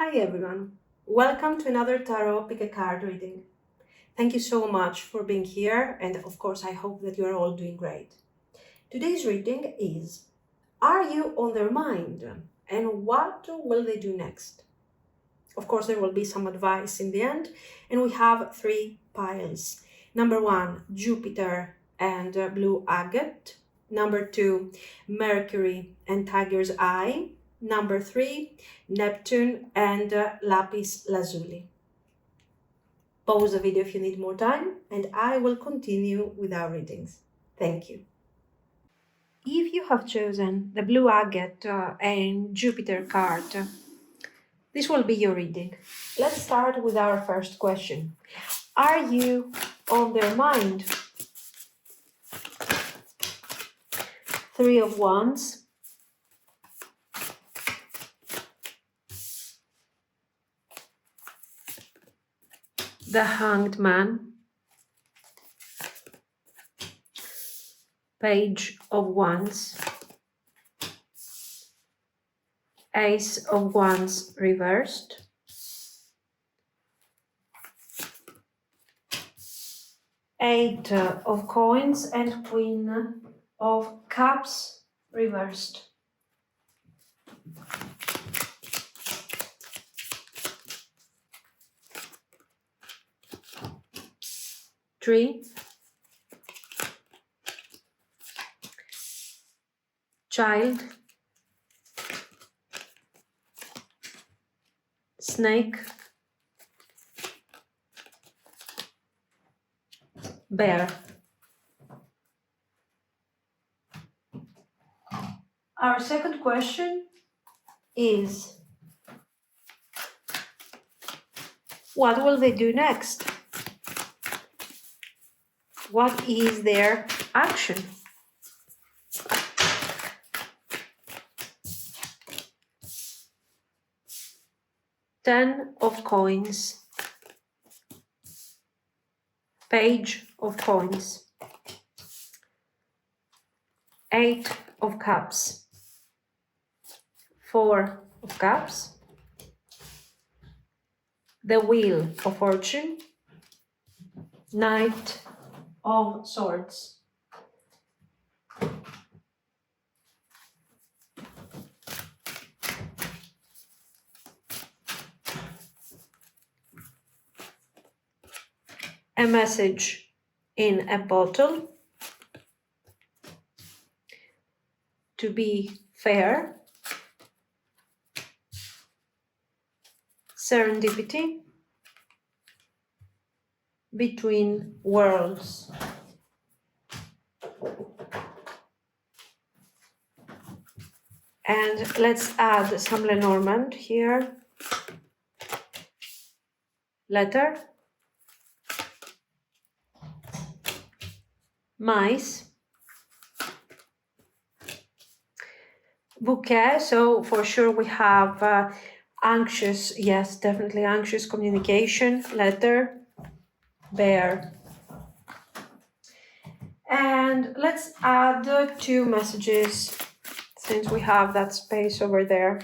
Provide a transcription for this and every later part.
Hi everyone, welcome to another tarot pick a card reading. Thank you so much for being here, and of course I hope that you are all doing great. Today's reading is, are you on their mind and what will they do next? Of course there will be some advice in the end, and we have three piles. Number 1, Jupiter and blue agate. Number 2, Mercury and tiger's eye. Number 3, Neptune and Lapis Lazuli. Pause the video if you need more time, and I will continue with our readings. Thank you. If you have chosen the blue agate and Jupiter card, this will be your reading. Let's start with our first question. Are you on their mind? 3 of Wands. The Hanged Man, Page of Wands, Ace of Wands reversed, Eight of Coins and Queen of Cups reversed. Tree, Child, Snake, Bear. Our second question is, what will they do next? What is their action? Ten of Coins, Page of Coins, Eight of Cups, Four of Cups, the Wheel of Fortune, Knight of Swords. A message in a bottle. To be fair. Serendipity. Between worlds. And let's add some Lenormand here. Letter. Mice. Bouquet, so for sure we have anxious, yes, definitely anxious communication, letter, bear. And let's add 2 messages, since we have that space over there.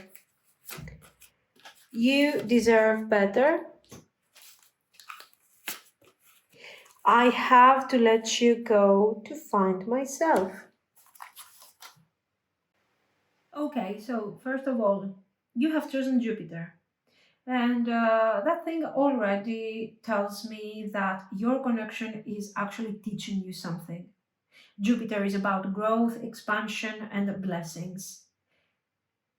You deserve better. I have to let you go to find myself. Okay, so first of all, you have chosen Jupiter. And that thing already tells me that your connection is actually teaching you something. Jupiter is about growth, expansion, and blessings.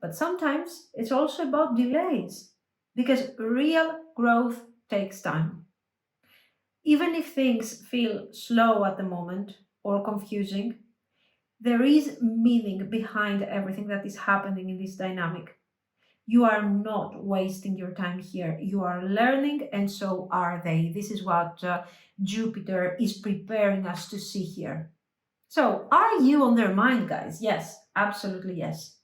But sometimes it's also about delays, because real growth takes time. Even if things feel slow at the moment or confusing, there is meaning behind everything that is happening in this dynamic. You are not wasting your time here. You are learning, and so are they. This is what Jupiter is preparing us to see here. So, are you on their mind, guys? Yes, absolutely yes.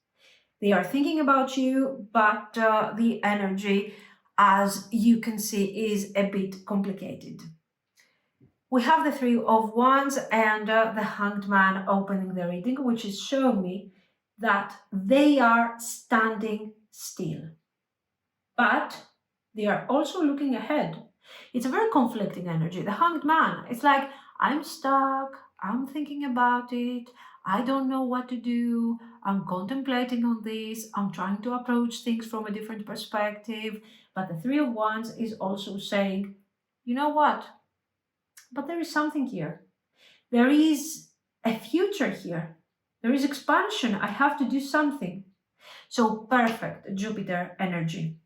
They are thinking about you, but the energy, as you can see, is a bit complicated. We have the Three of Wands and the Hanged Man opening the reading, which is showing me that they are standing still. but they are also looking ahead. It's a very conflicting energy. The Hanged Man, it's like, I'm stuck, I'm thinking about it, I don't know what to do, I'm contemplating on this, I'm trying to approach things from a different perspective. But the Three of Wands is also saying, you know what? But there is something here. There is a future here. There is expansion. I have to do something. So perfect Jupiter energy.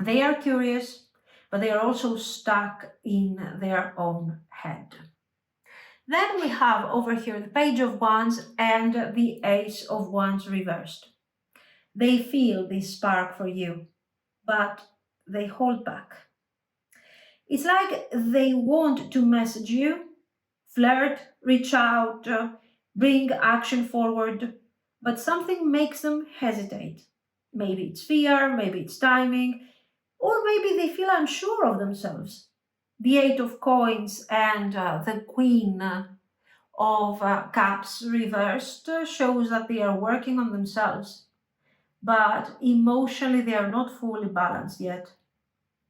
They are curious, but they are also stuck in their own head. Then we have over here the Page of Wands and the Ace of Wands reversed. They feel this spark for you, but they hold back. It's like they want to message you, flirt, reach out, bring action forward, but something makes them hesitate. Maybe it's fear, maybe it's timing, or maybe they feel unsure of themselves. The Eight of Coins and the Queen of Cups reversed shows that they are working on themselves, but emotionally they are not fully balanced yet.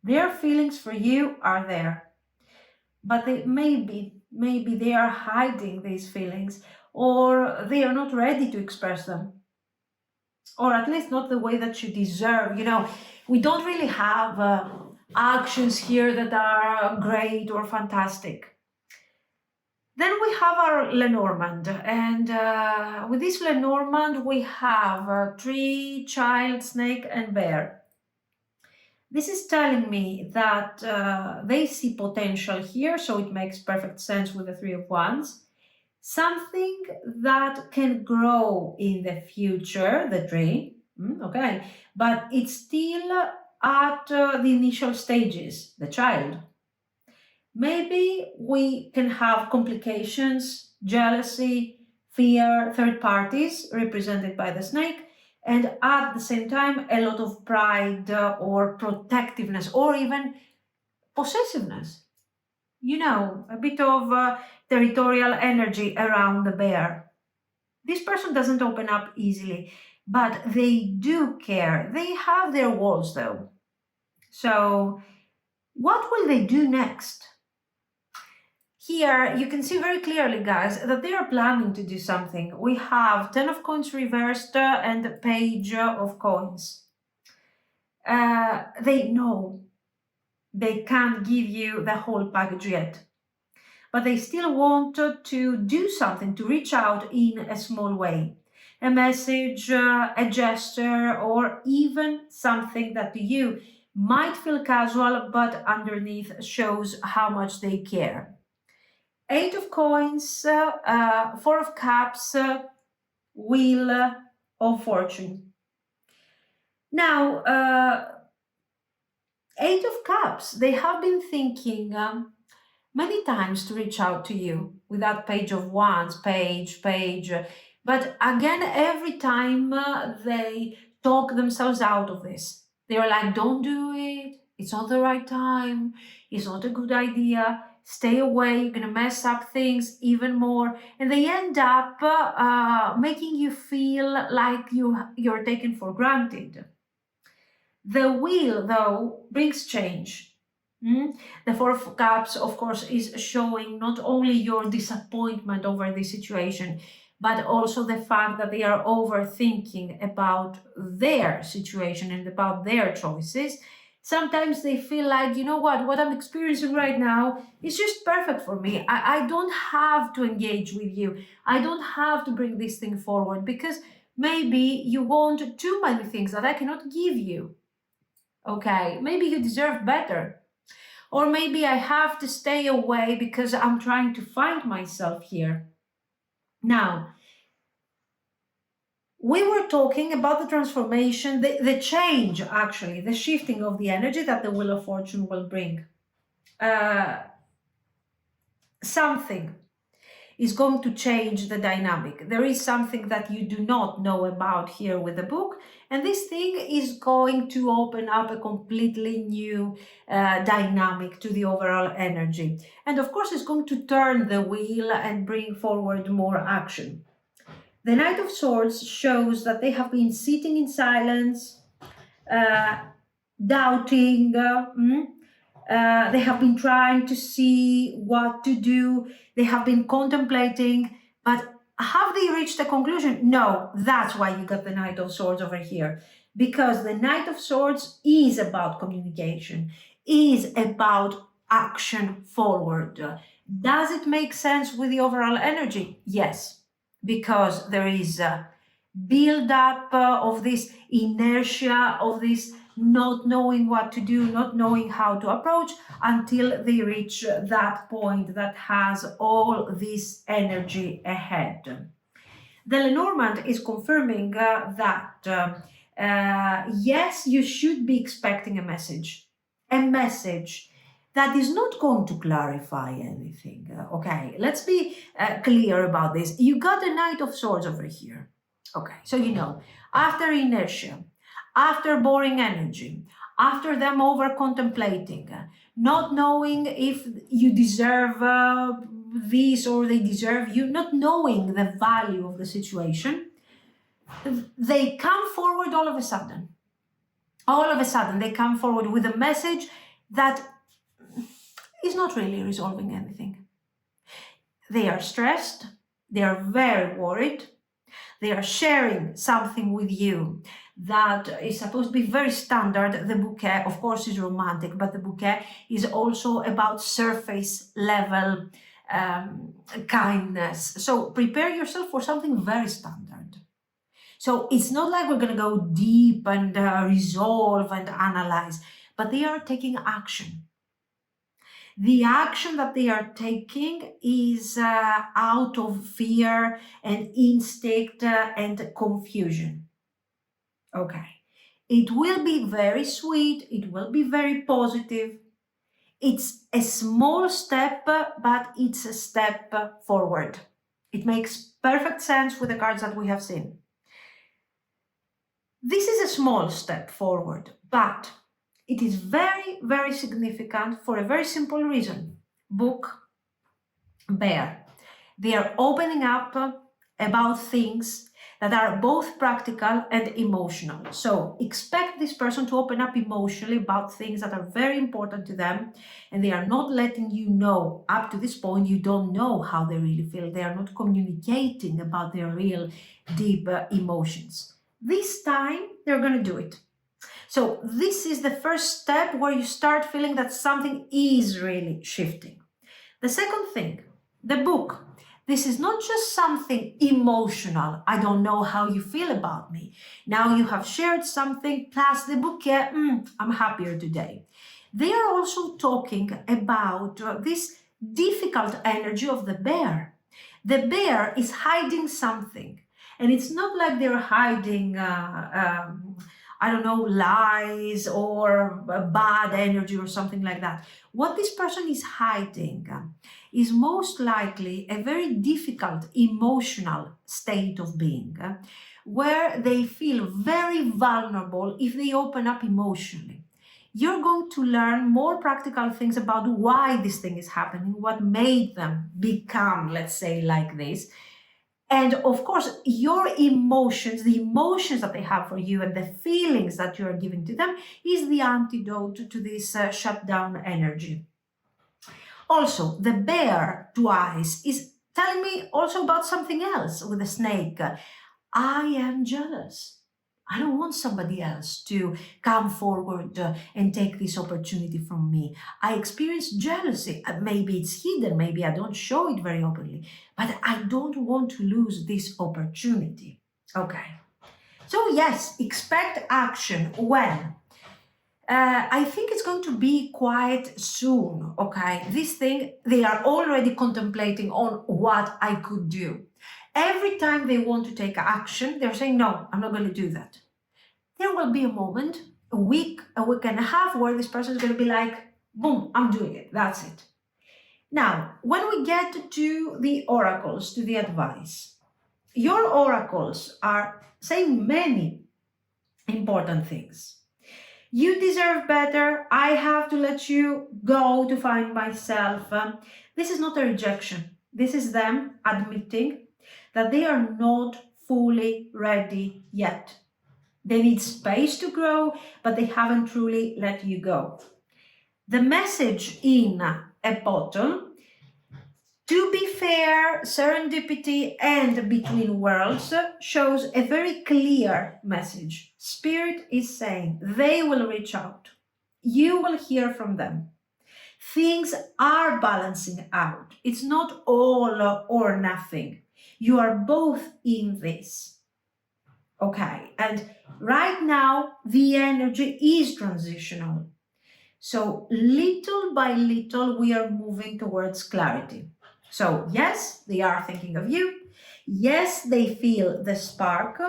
Their feelings for you are there, but maybe they are hiding these feelings, or they are not ready to express them, or at least not the way that you deserve. We don't really have actions here that are great or fantastic. Then we have our Lenormand, and with this Lenormand we have tree, child, snake, and bear. This is telling me that they see potential here, so it makes perfect sense with the Three of Wands. Something that can grow in the future, the tree, okay, but it's still at the initial stages, the child. Maybe we can have complications, jealousy, fear, third parties represented by the snake, and at the same time, a lot of pride or protectiveness or even possessiveness. A bit of territorial energy around the bear. This person doesn't open up easily, but they do care. They have their walls though. So, what will they do next? Here, you can see very clearly, guys, that they are planning to do something. We have Ten of Coins reversed and the Page of Coins. They know they can't give you the whole package yet, but they still want to do something, to reach out in a small way. A message, a gesture, or even something that to you might feel casual, but underneath shows how much they care. Eight of Coins, Four of Cups, Wheel of Fortune. Now, Eight of Cups, they have been thinking many times to reach out to you with that Page of Wands, page. But again, every time they talk themselves out of this. They're like, don't do it. It's not the right time. It's not a good idea. Stay away. You're going to mess up things even more. And they end up making you feel like you're taken for granted. The Wheel, though, brings change. The Four of Cups, of course, is showing not only your disappointment over the situation, but also the fact that they are overthinking about their situation and about their choices. Sometimes they feel like, you know what I'm experiencing right now is just perfect for me. I don't have to engage with you. I don't have to bring this thing forward because maybe you want too many things that I cannot give you. Okay, maybe you deserve better. Or maybe I have to stay away because I'm trying to find myself here. Now, we were talking about the transformation, the change, actually, the shifting of the energy that the Wheel of Fortune will bring. Something is going to change the dynamic. There is something that you do not know about here with the book, and this thing is going to open up a completely new dynamic to the overall energy. And of course, it's going to turn the wheel and bring forward more action. The Knight of Swords shows that they have been sitting in silence, doubting. They have been trying to see what to do. They have been contemplating, but have they reached a conclusion? No, that's why you got the Knight of Swords over here. Because the Knight of Swords is about communication, is about action forward. Does it make sense with the overall energy? Yes, because there is a build up of this inertia, of this not knowing what to do, not knowing how to approach until they reach that point that has all this energy ahead. The Lenormand is confirming that yes, you should be expecting a message that is not going to clarify anything. Okay, let's be clear about this. You got a Knight of Swords over here. Okay, so after inertia, after boring energy, after them over contemplating, not knowing if you deserve this or they deserve you, not knowing the value of the situation, they come forward all of a sudden. All of a sudden, they come forward with a message that is not really resolving anything. They are stressed, they are very worried, they are sharing something with you that is supposed to be very standard. The bouquet, of course, is romantic, but the bouquet is also about surface level kindness. So prepare yourself for something very standard. So it's not like we're going to go deep and resolve and analyze, but they are taking action. The action that they are taking is out of fear and instinct and confusion. Okay. It will be very sweet. It will be very positive. It's a small step, but it's a step forward. It makes perfect sense with the cards that we have seen. This is a small step forward, but it is very, very significant for a very simple reason. Book, bear. They are opening up about things that are both practical and emotional. So expect this person to open up emotionally about things that are very important to them, and they are not letting you know. Up to this point, you don't know how they really feel. They are not communicating about their real deep emotions. This time, they're going to do it. So this is the first step where you start feeling that something is really shifting. The second thing, the book. This is not just something emotional. I don't know how you feel about me. Now you have shared something, plus the bouquet, I'm happier today. They are also talking about this difficult energy of the bear. The bear is hiding something. And it's not like they're hiding, lies or bad energy or something like that. What this person is hiding is most likely a very difficult emotional state of being, where they feel very vulnerable if they open up emotionally. You're going to learn more practical things about why this thing is happening, what made them become, let's say, like this. And of course, your emotions, the emotions that they have for you and the feelings that you are giving to them is the antidote to this shutdown energy. Also, the bear twice is telling me also about something else with the snake. I am jealous. I don't want somebody else to come forward and take this opportunity from me. I experience jealousy. Maybe it's hidden, maybe I don't show it very openly, but I don't want to lose this opportunity. Okay. So, yes, expect action when? I think it's going to be quite soon, okay? This thing, they are already contemplating on what I could do. Every time they want to take action, they're saying, no, I'm not going to do that. There will be a moment, a week and a half, where this person is going to be like, boom, I'm doing it. That's it. Now, when we get to the oracles, to the advice, your oracles are saying many important things. You deserve better. I have to let you go to find myself. This is not a rejection. This is them admitting that they are not fully ready yet. They need space to grow, but they haven't truly let you go. The message in a bottle, to be fair, serendipity and between worlds, shows a very clear message. Spirit is saying they will reach out. You will hear from them. Things are balancing out. It's not all or nothing. You are both in this. Okay, and right now the energy is transitional. So little by little, we are moving towards clarity. So, yes, they are thinking of you. Yes, they feel the spark.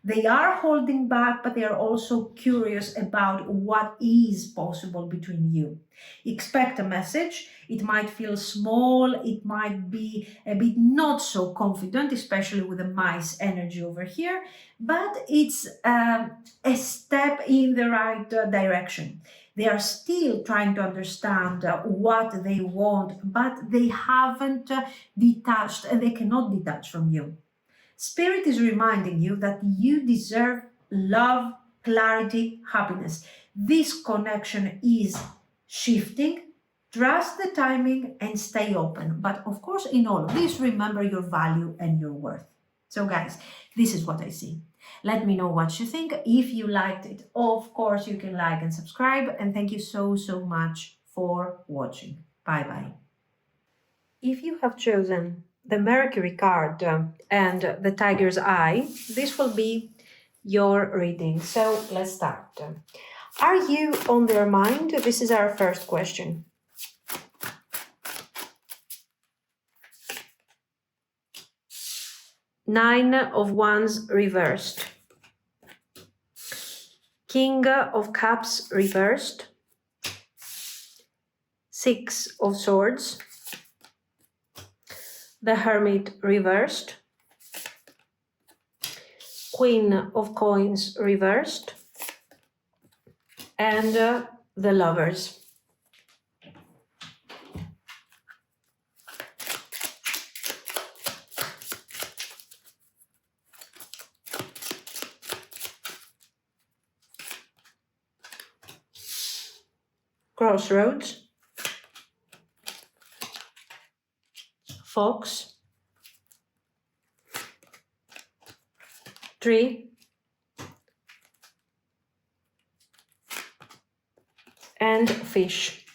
They are holding back, but they are also curious about what is possible between you. Expect a message. It might feel small, it might be a bit not so confident, especially with the mice energy over here, but it's a step in the right direction. They are still trying to understand what they want, but they haven't detached and they cannot detach from you. Spirit is reminding you that you deserve love, clarity, happiness. This connection is shifting. Trust the timing and stay open. But of course, in all of this, remember your value and your worth. So, guys, this is what I see. Let me know what you think. If you liked it, of course, you can like and subscribe. And thank you so, so much for watching. Bye bye. If you have chosen the Mercury card and the Tiger's Eye, this will be your reading. So let's start. Are you on their mind? This is our first question. Nine of Wands reversed. King of Cups reversed. Six of Swords. The Hermit reversed. Queen of Coins reversed. And the Lovers. Crossroads. Fox. Tree. And Fish.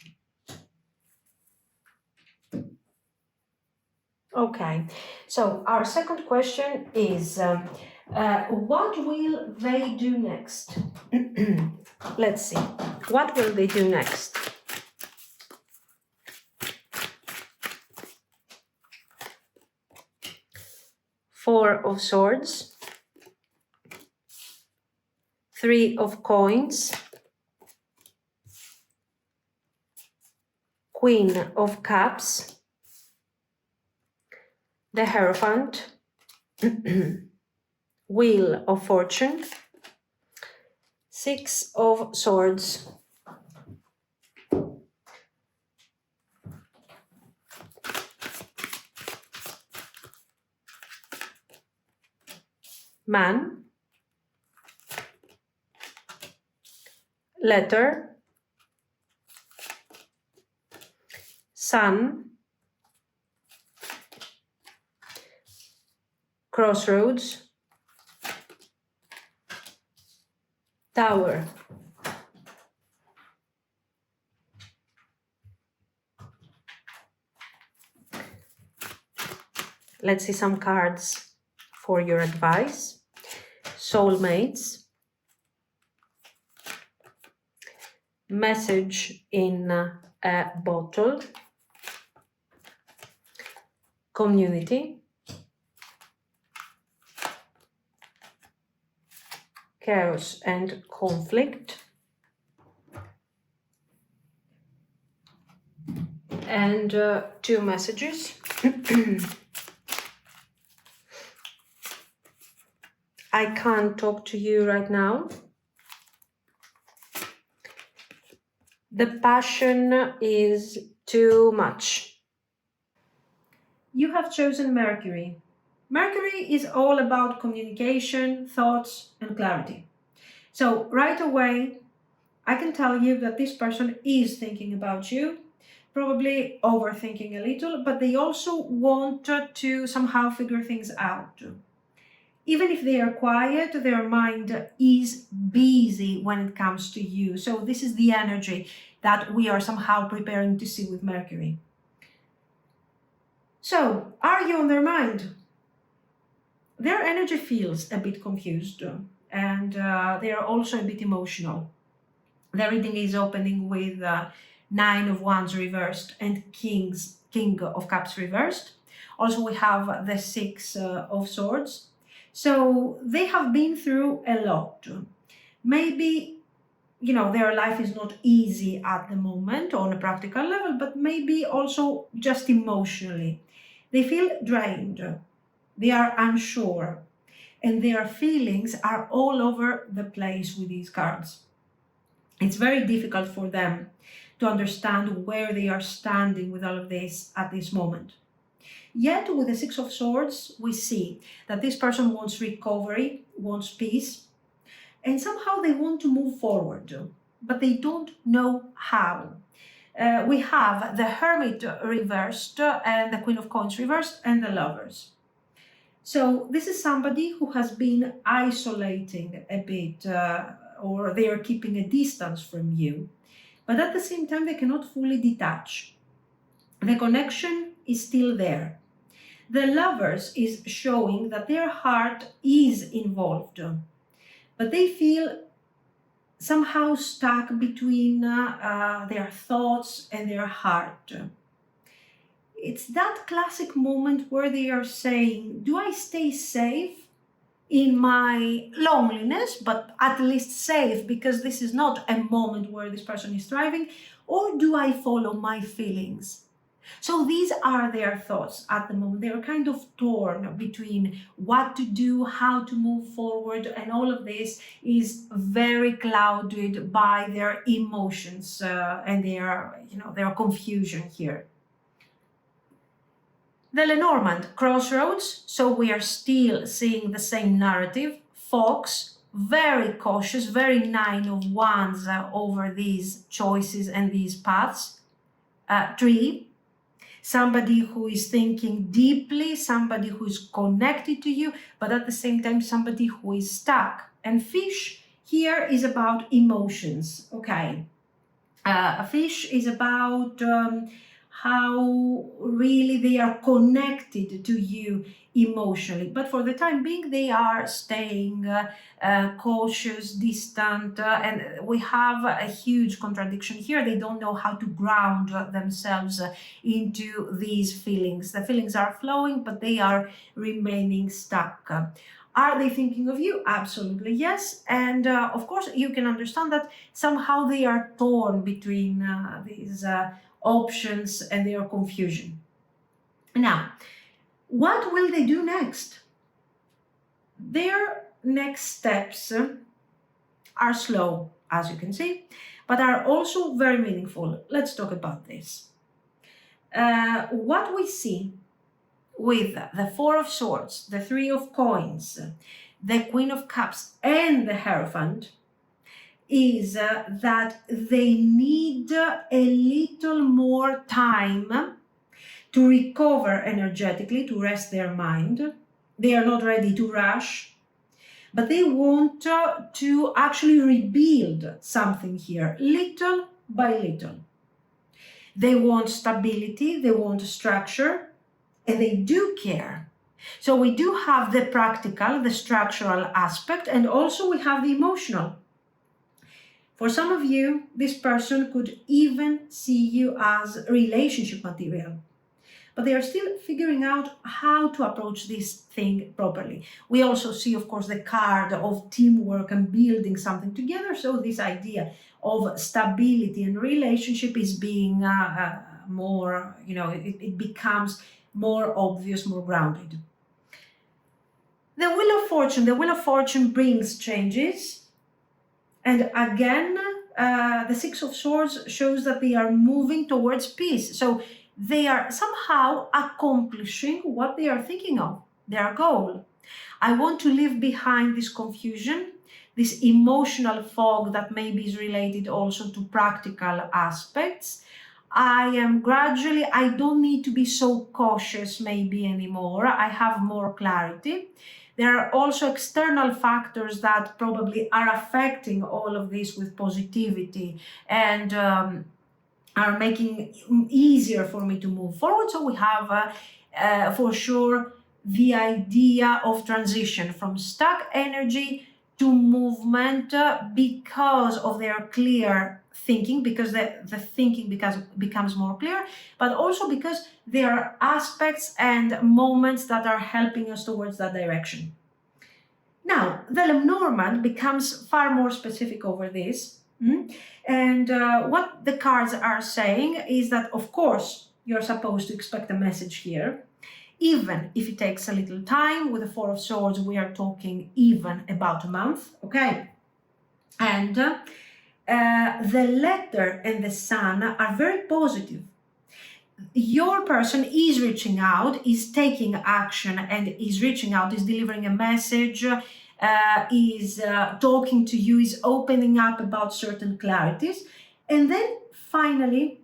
Okay, so our second question is what will they do next? Let's see. What will they do next? Four of Swords. Three of Coins. Queen of Cups. The Hierophant. Wheel of Fortune. Six of Swords. Man. Letter. Sun. Crossroads. Tower. Let's see some cards for your advice. Soulmates. Message in a bottle. Community. Chaos and conflict. And two messages. I can't talk to you right now. The passion is too much. You have chosen Mercury. Mercury is all about communication, thoughts, and clarity. So right away, I can tell you that this person is thinking about you, probably overthinking a little, but they also want to somehow figure things out. Even if they are quiet, their mind is busy when it comes to you. So this is the energy that we are somehow preparing to see with Mercury. So, are you on their mind? Their energy feels a bit confused, and they are also a bit emotional. The reading is opening with Nine of Wands reversed and King of Cups reversed. Also, we have the Six of Swords. So they have been through a lot. Maybe, their life is not easy at the moment on a practical level, but maybe also just emotionally. They feel drained, they are unsure, and their feelings are all over the place with these cards. It's very difficult for them to understand where they are standing with all of this at this moment. Yet, with the Six of Swords, we see that this person wants recovery, wants peace, and somehow they want to move forward, but they don't know how. We have the Hermit reversed and the Queen of Coins reversed and the Lovers. So this is somebody who has been isolating a bit, or they are keeping a distance from you, but at the same time they cannot fully detach. The connection is still there. The Lovers is showing that their heart is involved, but they feel somehow stuck between their thoughts and their heart. It's that classic moment where they are saying, do I stay safe in my loneliness, but at least safe because this is not a moment where this person is thriving, or do I follow my feelings? So these are their thoughts at the moment. They're kind of torn between what to do, how to move forward, and all of this is very clouded by their emotions and their confusion here. The Lenormand crossroads, so we are still seeing the same narrative. Fox, very cautious, very Nine of Wands over these choices and these paths. Tree, somebody who is thinking deeply, somebody who is connected to you, but at the same time somebody who is stuck. And Fish here is about emotions. Okay, a fish is about how really they are connected to you emotionally, but for the time being they are staying cautious, distant, and we have a huge contradiction here. They don't know how to ground themselves into these feelings. The feelings are flowing, but they are remaining stuck. Are they thinking of you? Absolutely yes. And of course, you can understand that somehow they are torn between these options and their confusion. Now, what will they do next? Their next steps are slow, as you can see, but are also very meaningful. Let's talk about this. What we see with the Four of Swords, the Three of Coins, the Queen of Cups, and the Hierophant is that they need a little more time to recover energetically, to rest their mind. They are not ready to rush, but they want to actually rebuild something here, little by little. They want stability, they want structure, and they do care. So we do have the practical, the structural aspect, and also we have the emotional. For some of you, this person could even see you as relationship material, but they are still figuring out how to approach this thing properly. We also see, of course, the card of teamwork and building something together. So this idea of stability and relationship is being more, it becomes more obvious, more grounded. The Wheel of Fortune brings changes. And again, the Six of Swords shows that they are moving towards peace. So they are somehow accomplishing what they are thinking of, their goal. I want to leave behind this confusion. this emotional fog that maybe is related also to practical aspects. I don't need to be so cautious maybe anymore. I have more clarity. There are also external factors that probably are affecting all of this with positivity and are making it easier for me to move forward. So we have for sure the idea of transition from stuck energy to movement because of their clear thinking, because the thinking becomes more clear, but also because there are aspects and moments that are helping us towards that direction. Now, the Lenormand becomes far more specific over this. And what the cards are saying is that, of course, you're supposed to expect a message here, even if it takes a little time. With the Four of Swords, we are talking even about a month, okay? And the Letter and the Sun are very positive. Your person is reaching out, is taking action, and is reaching out, is delivering a message, is talking to you, is opening up about certain clarities. And then finally,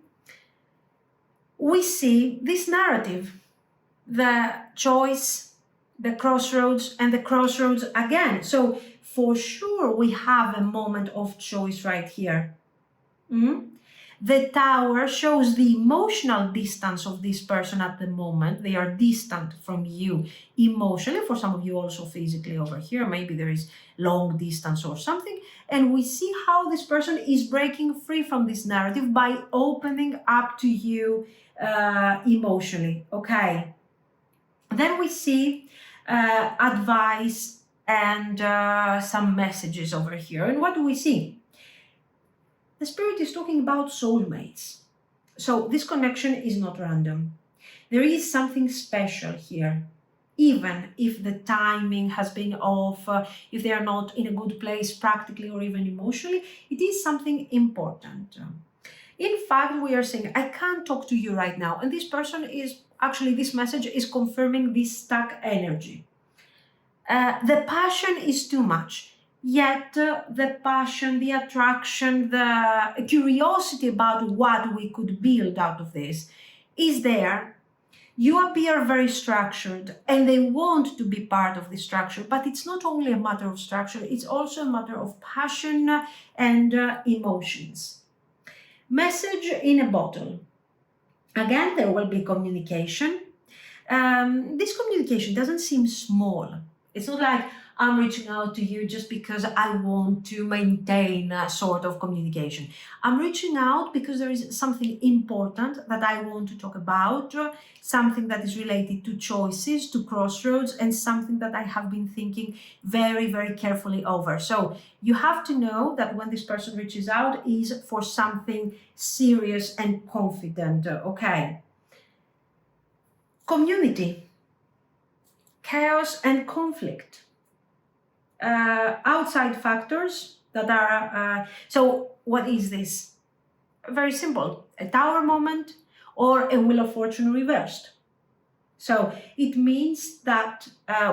we see this narrative, the choice, the crossroads, and the crossroads again. So for sure, we have a moment of choice right here. The Tower shows the emotional distance of this person at the moment. They are distant from you emotionally, for some of you also physically over here. Maybe there is long distance or something. And we see how this person is breaking free from this narrative by opening up to you emotionally, okay? Then we see advice and some messages over here. And what do we see? The Spirit is talking about soulmates. So this connection is not random. There is something special here. Even if the timing has been off, if they are not in a good place practically or even emotionally, it is something important. In fact, we are saying, I can't talk to you right now. And this person is, actually this message is confirming this stuck energy. The passion is too much. Yet the passion, the attraction, the curiosity about what we could build out of this is there. You appear very structured and they want to be part of the structure, but it's not only a matter of structure, it's also a matter of passion and emotions. Message in a bottle. Again, there will be communication. This communication doesn't seem small. It's not like I'm reaching out to you just because I want to maintain a sort of communication. I'm reaching out because there is something important that I want to talk about, something that is related to choices, to crossroads, and something that I have been thinking very, very carefully over. So you have to know that when this person reaches out is for something serious and confident, okay? Community. Chaos and conflict. Outside factors that are, so what is this? Very simple, a Tower moment or a Wheel of Fortune reversed. So it means that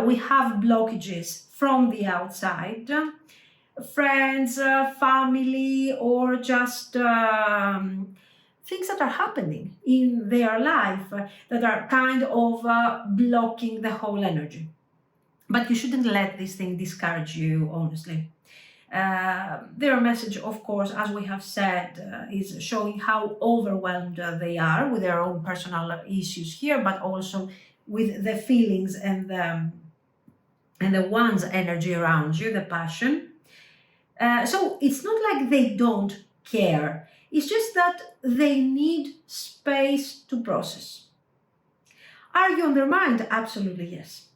we have blockages from the outside, friends, family, or just things that are happening in their life that are kind of blocking the whole energy. But you shouldn't let this thing discourage you, honestly. Their message, of course, as we have said, is showing how overwhelmed they are with their own personal issues here, but also with the feelings and the one's energy around you, the passion. So it's not like they don't care. It's just that they need space to process. Are you on their mind? Absolutely yes.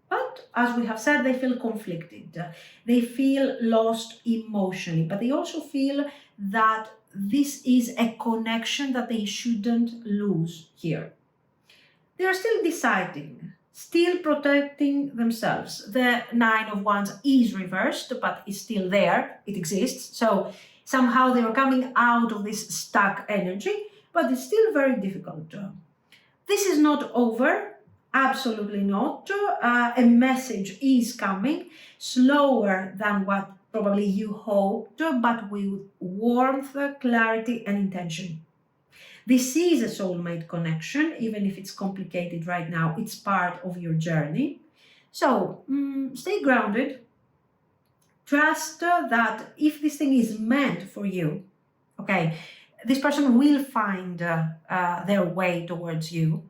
But as we have said, they feel conflicted. They feel lost emotionally, but they also feel that this is a connection that they shouldn't lose here. They are still deciding, still protecting themselves. The Nine of Wands is reversed, but is still there. It exists. So somehow they are coming out of this stuck energy, but it's still very difficult. This is not over. Absolutely not. A message is coming slower than what probably you hoped, but with warmth, clarity, and intention. This is a soulmate connection, even if it's complicated right now, it's part of your journey. So stay grounded, trust that if this thing is meant for you, okay, this person will find their way towards you.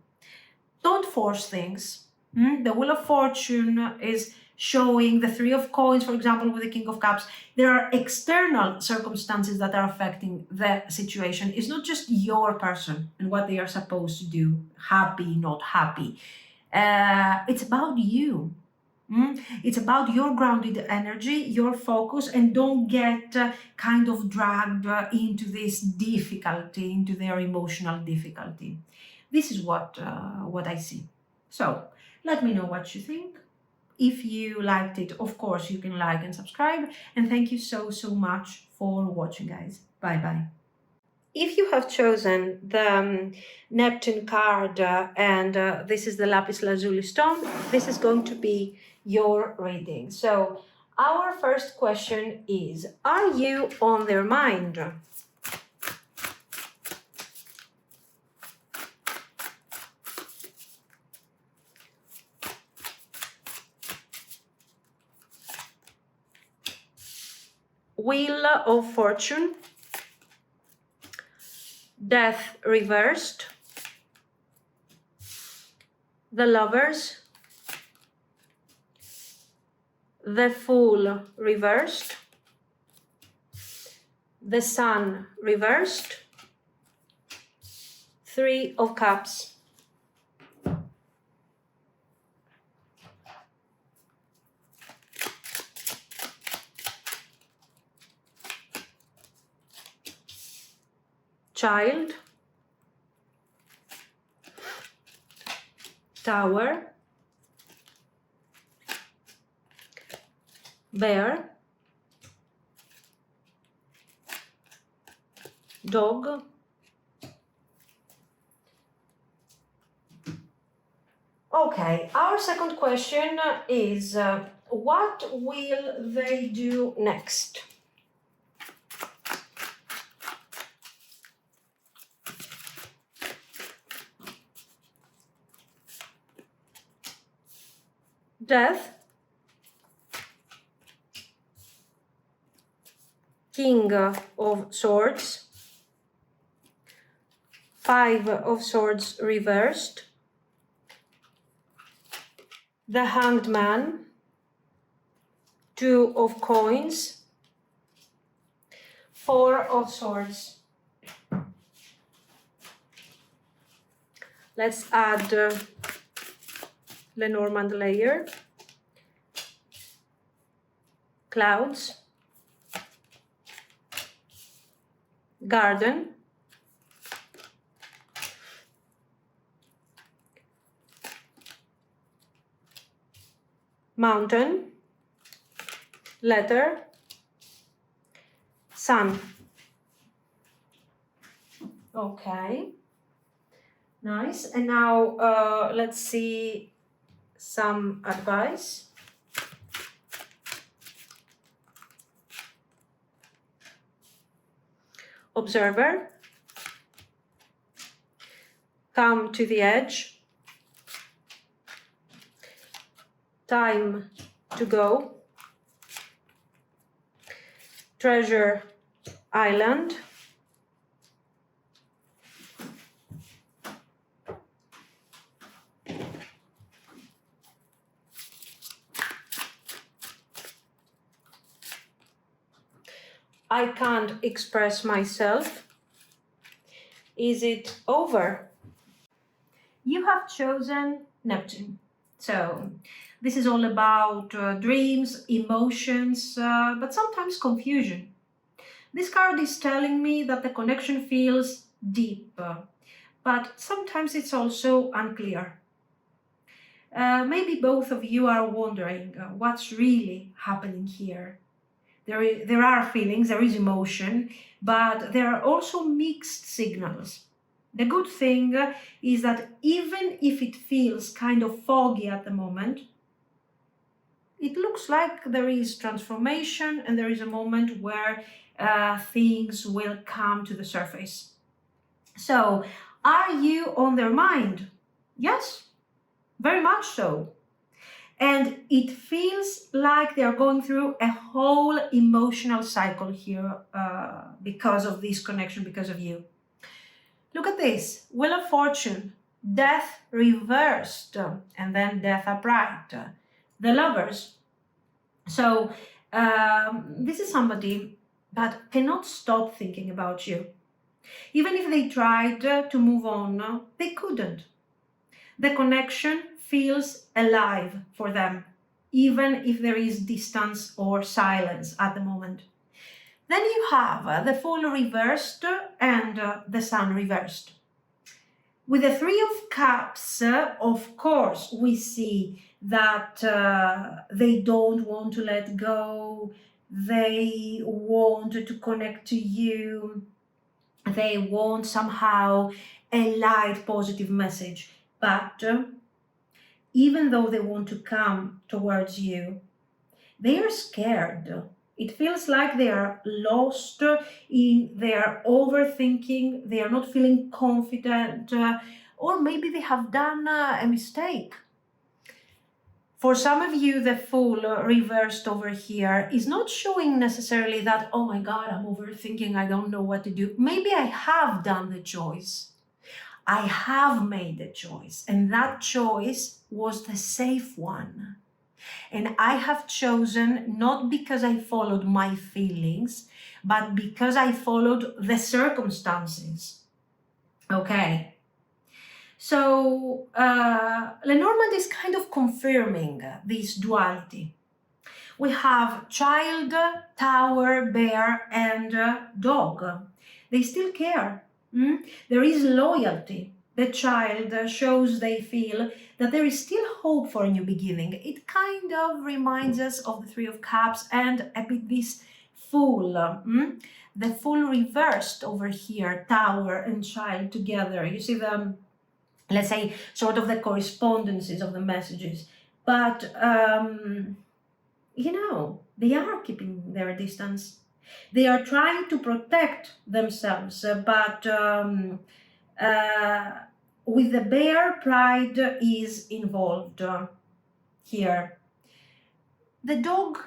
Don't force things. The Wheel of Fortune is showing the Three of Coins, for example, with the King of Cups. There are external circumstances that are affecting the situation. It's not just your person and what they are supposed to do, happy, not happy. It's about you. It's about your grounded energy, your focus, and don't get kind of dragged into this difficulty, into their emotional difficulty. This is what I see. So let me know what you think. If you liked it, of course, you can like and subscribe. And thank you so much for watching, guys. Bye bye. If you have chosen the Neptune card and this is the Lapis Lazuli stone, this is going to be your reading. So our first question is, are you on their mind? Wheel of Fortune, Death reversed, the Lovers, the Fool reversed, the Sun reversed, Three of Cups. Child, Tower, Bear, Dog, okay, our second question is, what will they do next? Death, King of Swords, Five of Swords reversed, the Hanged Man, Two of Coins, Four of Swords. Let's add Lenormand layer, Clouds, Garden, Mountain, Letter, Sun. Okay, nice. And now let's see some advice. Observer, come to the edge, time to go, Treasure Island, I can't express myself. Is it over? You have chosen Neptune. So this is all about dreams, emotions, but sometimes confusion. This card is telling me that the connection feels deep, but sometimes it's also unclear. Maybe both of you are wondering what's really happening here. There are feelings, there is emotion, but there are also mixed signals. The good thing is that even if it feels kind of foggy at the moment, it looks like there is transformation and there is a moment where things will come to the surface. So, are you on their mind? Yes, very much so. And it feels like they are going through a whole emotional cycle here because of this connection, because of you. Look at this, Wheel of Fortune, Death reversed, and then Death upright, the Lovers. So this is somebody that cannot stop thinking about you. Even if they tried to move on, they couldn't. The connection feels alive for them, even if there is distance or silence at the moment. Then you have the Fool reversed and the Sun reversed. With the Three of Cups, of course, we see that they don't want to let go, they want to connect to you, they want somehow a light, positive message. But even though they want to come towards you, they are scared. It feels like they are lost in their overthinking, they are not feeling confident, or maybe they have done a mistake. For some of you, the Fool reversed over here is not showing necessarily that, oh my God, I'm overthinking, I don't know what to do. Maybe I have done the choice. I have made a choice, and that choice was the safe one. And I have chosen not because I followed my feelings, but because I followed the circumstances. Okay. So Lenormand is kind of confirming this duality. We have child, tower, bear, and dog. They still care. There is loyalty. The child shows they feel that there is still hope for a new beginning. It kind of reminds us of the Three of Cups and a bit this Fool. The Fool reversed over here, tower and child together. You see the, let's say, sort of the correspondences of the messages. But, you know, they are keeping their distance. They are trying to protect themselves, but with the bear, pride is involved here. The dog,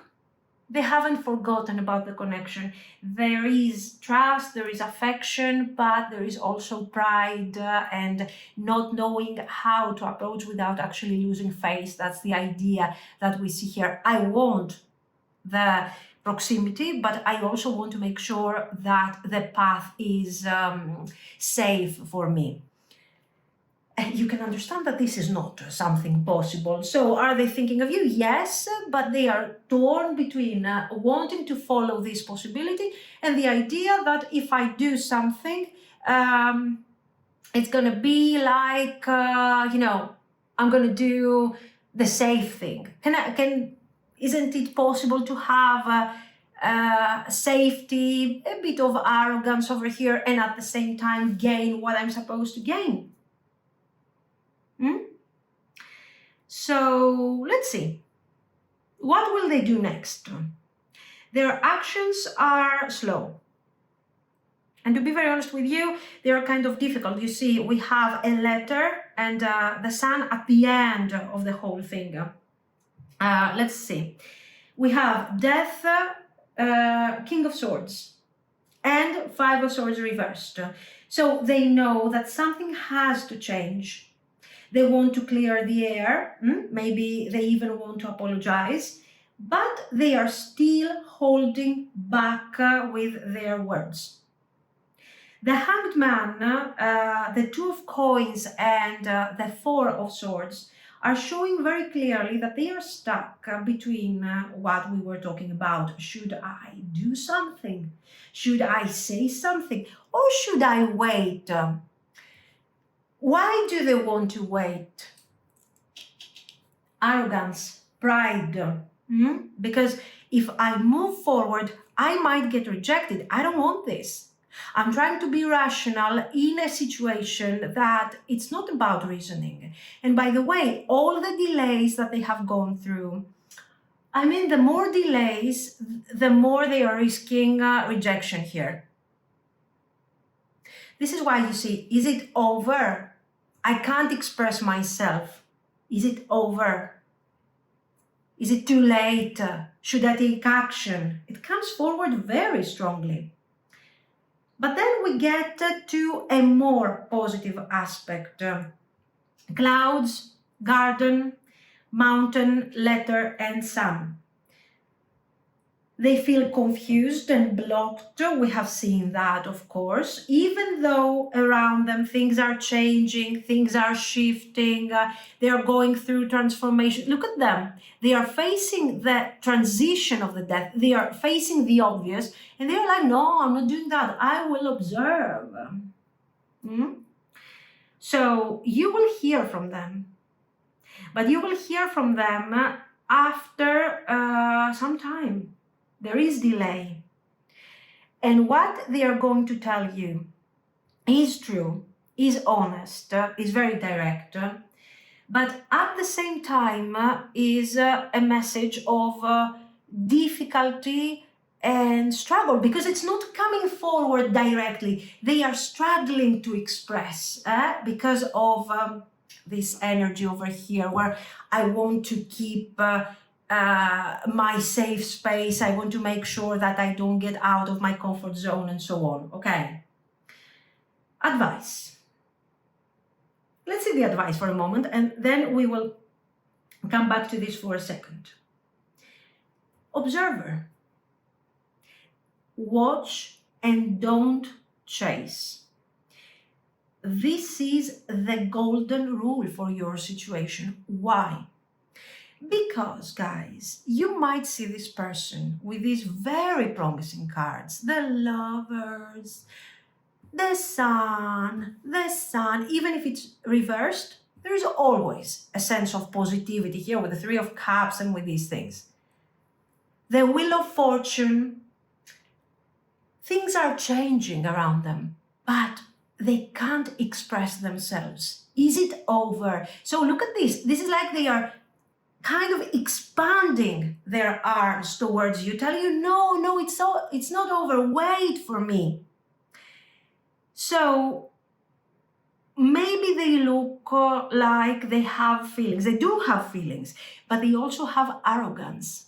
they haven't forgotten about the connection. There is trust, there is affection, but there is also pride and not knowing how to approach without actually losing face. That's the idea that we see here. I want the proximity, but I also want to make sure that the path is safe for me. And you can understand that this is not something possible. So are they thinking of you? Yes, but they are torn between wanting to follow this possibility and the idea that if I do something, it's going to be like, you know, I'm going to do the safe thing. Isn't it possible to have safety, a bit of arrogance over here, and at the same time gain what I'm supposed to gain? So let's see. What will they do next? Their actions are slow. And to be very honest with you, they are kind of difficult. You see, we have a letter and the sun at the end of the whole thing. Let's see. We have Death, King of Swords, and Five of Swords reversed. So they know that something has to change. They want to clear the air, maybe they even want to apologize, but they are still holding back with their words. The Hanged Man, the Two of Coins, and the Four of Swords are showing very clearly that they are stuck between what we were talking about. Should I do something? Should I say something? Or should I wait? Why do they want to wait? Arrogance, pride. Because if I move forward, I might get rejected. I don't want this. I'm trying to be rational in a situation that it's not about reasoning. And by the way, all the delays that they have gone through, I mean, the more delays, the more they are risking rejection here. This is why you see, is it over? I can't express myself. Is it over? Is it too late? Should I take action? It comes forward very strongly. But then we get to a more positive aspect. Clouds, garden, mountain, letter, and sun. They feel confused and blocked. We have seen that, of course, even though around them things are changing, things are shifting, they are going through transformation. Look at them. They are facing the transition of the death. They are facing the obvious, and they're like, no, I'm not doing that. I will observe. So you will hear from them, but you will hear from them after some time. There is delay. And what they are going to tell you is true, is honest, is very direct, but at the same time is a message of difficulty and struggle, because it's not coming forward directly. They are struggling to express because of this energy over here, where I want to keep my safe space. I want to make sure that I don't get out of my comfort zone and so on. Okay. Advice. Let's see the advice for a moment, and then we will come back to this for a second. Observer. Watch and don't chase. This is the golden rule for your situation. Why? Because, guys, you might see this person with these very promising cards, the Lovers, the Sun, even if it's reversed, there is always a sense of positivity here with the Three of Cups and with these things. The Wheel of Fortune, things are changing around them, but they can't express themselves. Is it over? So look at this. This is like they are kind of expanding their arms towards you, telling you, no, it's not over, wait for me. So maybe they look like they have feelings. They do have feelings, but they also have arrogance.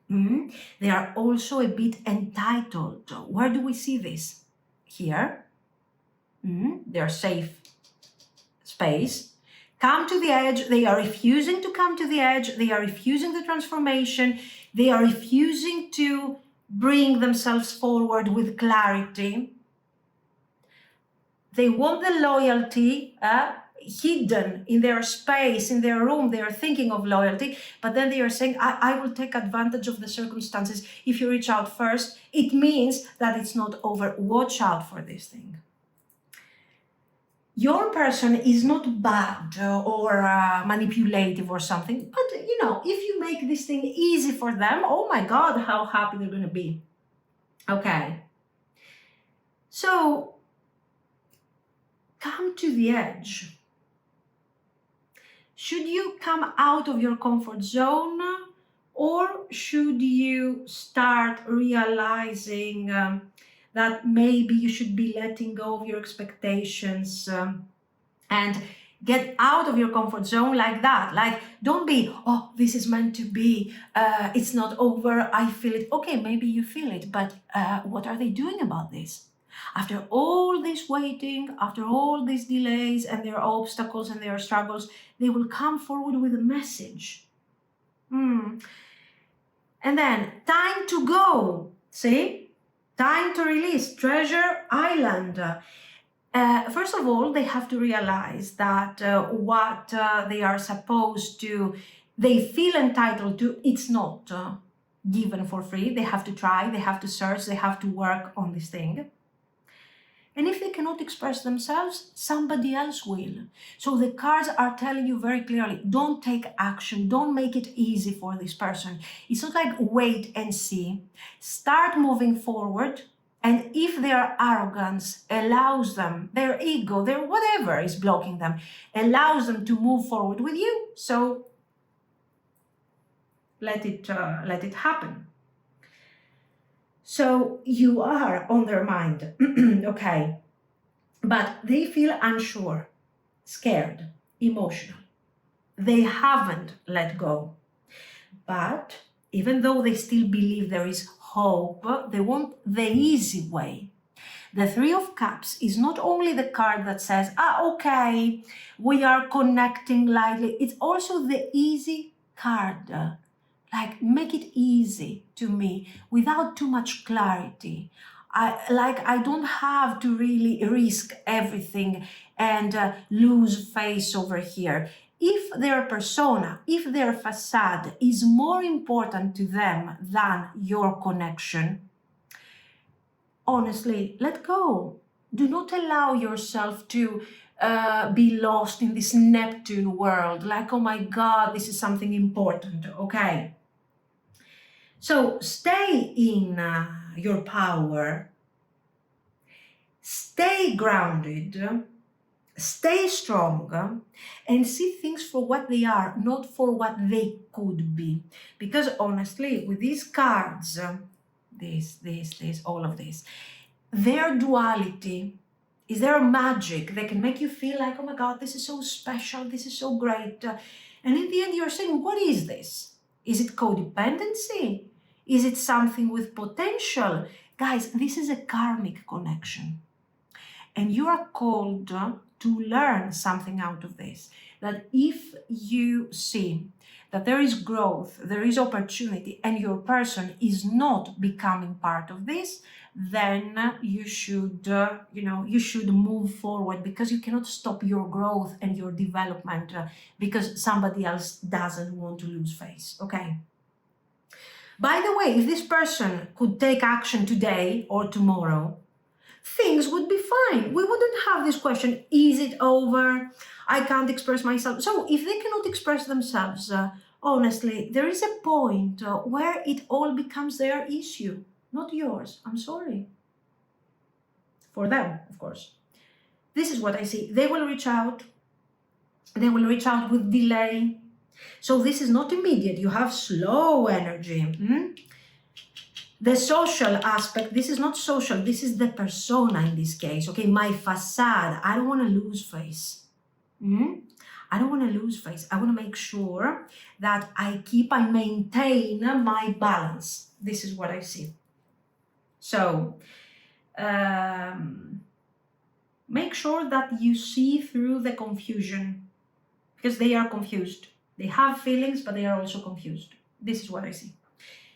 They are also a bit entitled. Where do we see this? Here. Their safe space. Come to the edge. They are refusing to come to the edge. They are refusing the transformation. They are refusing to bring themselves forward with clarity. They want the loyalty hidden in their space, in their room. They are thinking of loyalty, but then they are saying, I will take advantage of the circumstances. If you reach out first, it means that it's not over. Watch out for this thing. Your person is not bad or manipulative or something, but if you make this thing easy for them, oh my God, how happy they're going to be. Okay. So come to the edge. Should you come out of your comfort zone, or should you start realizing that maybe you should be letting go of your expectations and get out of your comfort zone like that? Like, don't be, oh, this is meant to be, it's not over, I feel it. Okay, maybe you feel it, but what are they doing about this? After all this waiting, after all these delays and their obstacles and their struggles, they will come forward with a message. And then, time to go. See? Time to release. Treasure Island. First of all, they have to realize that what they are supposed to, they feel entitled to, it's not given for free. They have to try, they have to search, they have to work on this thing. And if they cannot express themselves, somebody else will. So the cards are telling you very clearly, don't take action, don't make it easy for this person. It's not like wait and see. Start moving forward, and if their arrogance allows them, their ego, their whatever is blocking them, allows them to move forward with you, so let it happen. So you are on their mind, okay, but they feel unsure, scared, emotional. They haven't let go. But even though they still believe there is hope, they want the easy way. The Three of Cups is not only the card that says, okay, we are connecting lightly. It's also the easy card. Like, make it easy to me without too much clarity. I don't have to really risk everything and lose face over here. If their persona, if their facade is more important to them than your connection, honestly, let go. Do not allow yourself to be lost in this Neptune world. Like, oh my God, this is something important, okay? So stay in your power, stay grounded, stay strong, and see things for what they are, not for what they could be. Because honestly, with these cards, all of this, their duality is their magic. They can make you feel like, oh my God, this is so special, this is so great. And in the end, you're saying, what is this? Is it codependency? Is it something with potential? Guys, this is a karmic connection. And you are called to learn something out of this. That if you see that there is growth, there is opportunity, and your person is not becoming part of this, then you should, you should move forward, because you cannot stop your growth and your development because somebody else doesn't want to lose face, okay? By the way, if this person could take action today or tomorrow, things would be fine. We wouldn't have this question, is it over? I can't express myself. So if they cannot express themselves, honestly, there is a point where it all becomes their issue, not yours. I'm sorry. For them, of course. This is what I see. They will reach out. They will reach out with delay. So this is not immediate. You have slow energy. The social aspect, this is not social, this is the persona in this case, okay? My facade, I don't want to lose face. I don't want to lose face. I want to make sure that I maintain my balance. This is what I see. So, make sure that you see through the confusion, because they are confused. They have feelings, but they are also confused. This is what I see.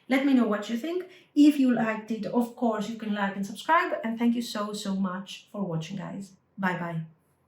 Let me know what you think. If you liked it, of course, you can like and subscribe. And thank you so, so much for watching, guys. Bye-bye.